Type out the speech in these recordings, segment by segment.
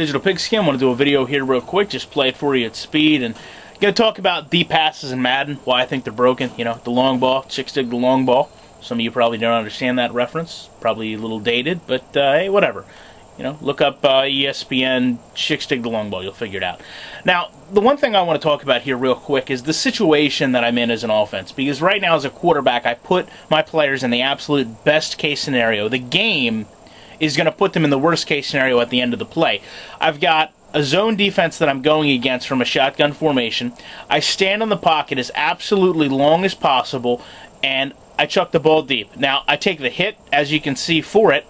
Digital Pigskin. I want to do a video here real quick, just play it for you at speed, and going to talk about deep passes in Madden, why I think they're broken. You know, the long ball, chicks dig the long ball. Some of you probably don't understand that reference, probably a little dated, but hey, whatever. You know, look up ESPN, chicks dig the long ball, you'll figure it out. Now, the one thing I want to talk about here real quick is the situation that I'm in as an offense, because right now as a quarterback, I put my players in the absolute best case scenario. The game is going to put them in the worst case scenario at the end of the play. I've got a zone defense that I'm going against from a shotgun formation. I stand in the pocket as absolutely long as possible, and I chuck the ball deep. Now, I take the hit, as you can see, for it.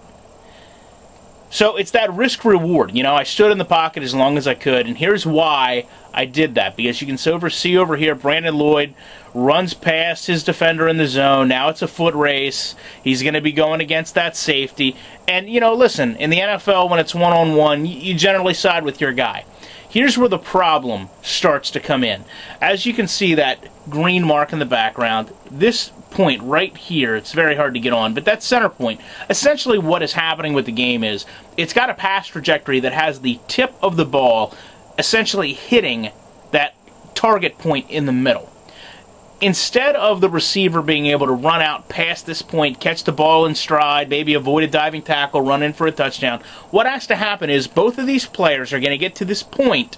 So it's that risk-reward. You know, I stood in the pocket as long as I could, and here's why I did that. Because you can see over here, Brandon Lloyd runs past his defender in the zone. Now it's a foot race. He's going to be going against that safety. And, you know, listen, in the NFL, when it's one-on-one, you generally side with your guy. Here's where the problem starts to come in. As you can see, that green mark in the background, this point right here, it's very hard to get on, but that center point, essentially what is happening with the game is, it's got a pass trajectory that has the tip of the ball essentially hitting that target point in the middle. Instead of the receiver being able to run out past this point, catch the ball in stride, maybe avoid a diving tackle, run in for a touchdown, what has to happen is both of these players are going to get to this point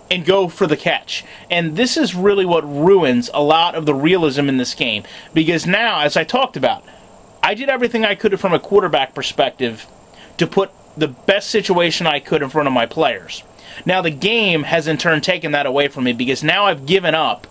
and go for the catch. And this is really what ruins a lot of the realism in this game. Because now, as I talked about, I did everything I could from a quarterback perspective to put the best situation I could in front of my players. Now the game has in turn taken that away from me, because now I've given up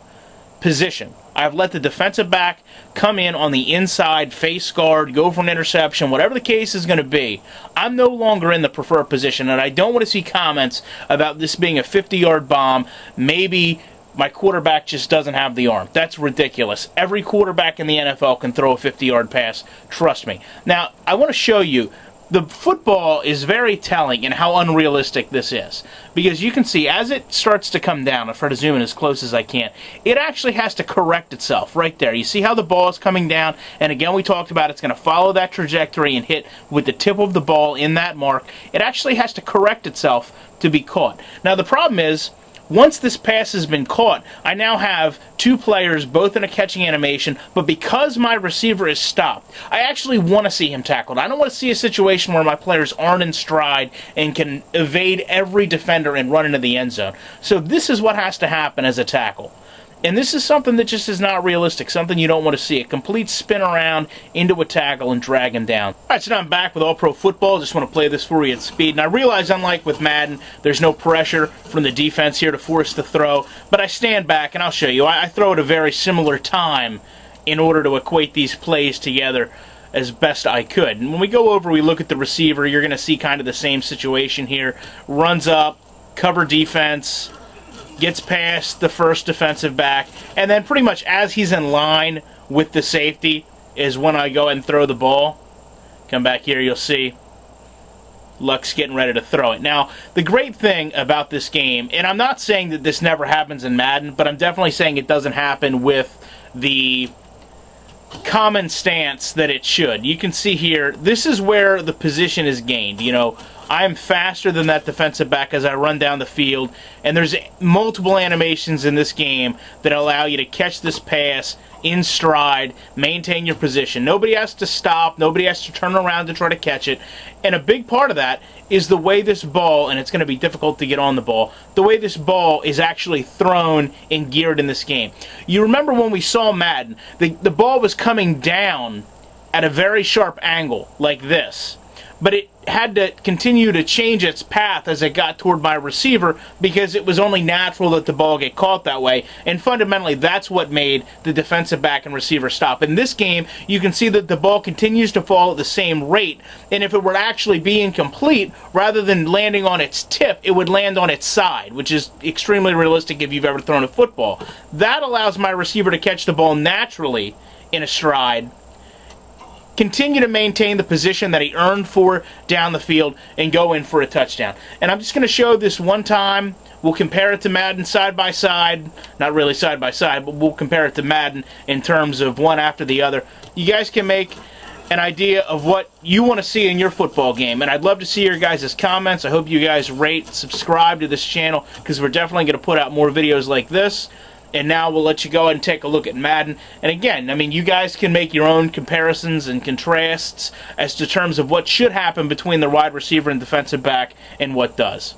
position. I've let the defensive back come in on the inside, face guard, go for an interception, whatever the case is going to be. I'm no longer in the preferred position, and I don't want to see comments about this being a 50-yard bomb. Maybe my quarterback just doesn't have the arm. That's ridiculous. Every quarterback in the NFL can throw a 50-yard pass. Trust me. Now, I want to show you. The football is very telling in how unrealistic this is. Because you can see, as it starts to come down, I'll try to zoom in as close as I can, it actually has to correct itself right there. You see how the ball is coming down? And again, we talked about it's going to follow that trajectory and hit with the tip of the ball in that mark. It actually has to correct itself to be caught. Now, the problem is, once this pass has been caught, I now have two players both in a catching animation, but because my receiver is stopped, I actually want to see him tackled. I don't want to see a situation where my players aren't in stride and can evade every defender and run into the end zone. So this is what has to happen as a tackle. And this is something that just is not realistic, something you don't want to see. A complete spin around into a tackle and drag him down. Alright, so now I'm back with All Pro Football. Just want to play this for you at speed. And I realize, unlike with Madden, there's no pressure from the defense here to force the throw. But I stand back, and I'll show you. I throw at a very similar time in order to equate these plays together as best I could. And when we go over, we look at the receiver, you're going to see kind of the same situation here. Runs up, cover defense, gets past the first defensive back, and then pretty much as he's in line with the safety is when I go ahead and throw the ball. Come back here, you'll see Luck's getting ready to throw it. Now, the great thing about this game, and I'm not saying that this never happens in Madden, but I'm definitely saying it doesn't happen with the common stance that it should. You can see here, this is where the position is gained. You know, I'm faster than that defensive back as I run down the field, and there's multiple animations in this game that allow you to catch this pass in stride, maintain your position. Nobody has to stop, nobody has to turn around to try to catch it, and a big part of that is the way this ball, and it's going to be difficult to get on the ball, the way this ball is actually thrown and geared in this game. You remember when we saw Madden, the ball was coming down at a very sharp angle, like this. But it had to continue to change its path as it got toward my receiver because it was only natural that the ball get caught that way. And fundamentally, that's what made the defensive back and receiver stop. In this game, you can see that the ball continues to fall at the same rate. And if it were actually being complete, rather than landing on its tip, it would land on its side, which is extremely realistic if you've ever thrown a football. That allows my receiver to catch the ball naturally in a stride, continue to maintain the position that he earned for down the field, and go in for a touchdown. And I'm just going to show this one time. We'll compare it to Madden side by side. Not really side by side, but we'll compare it to Madden in terms of one after the other. You guys can make an idea of what you want to see in your football game. And I'd love to see your guys' comments. I hope you guys rate, subscribe to this channel, because we're definitely going to put out more videos like this. And now we'll let you go and take a look at Madden. And again, I mean, you guys can make your own comparisons and contrasts as to terms of what should happen between the wide receiver and defensive back and what does.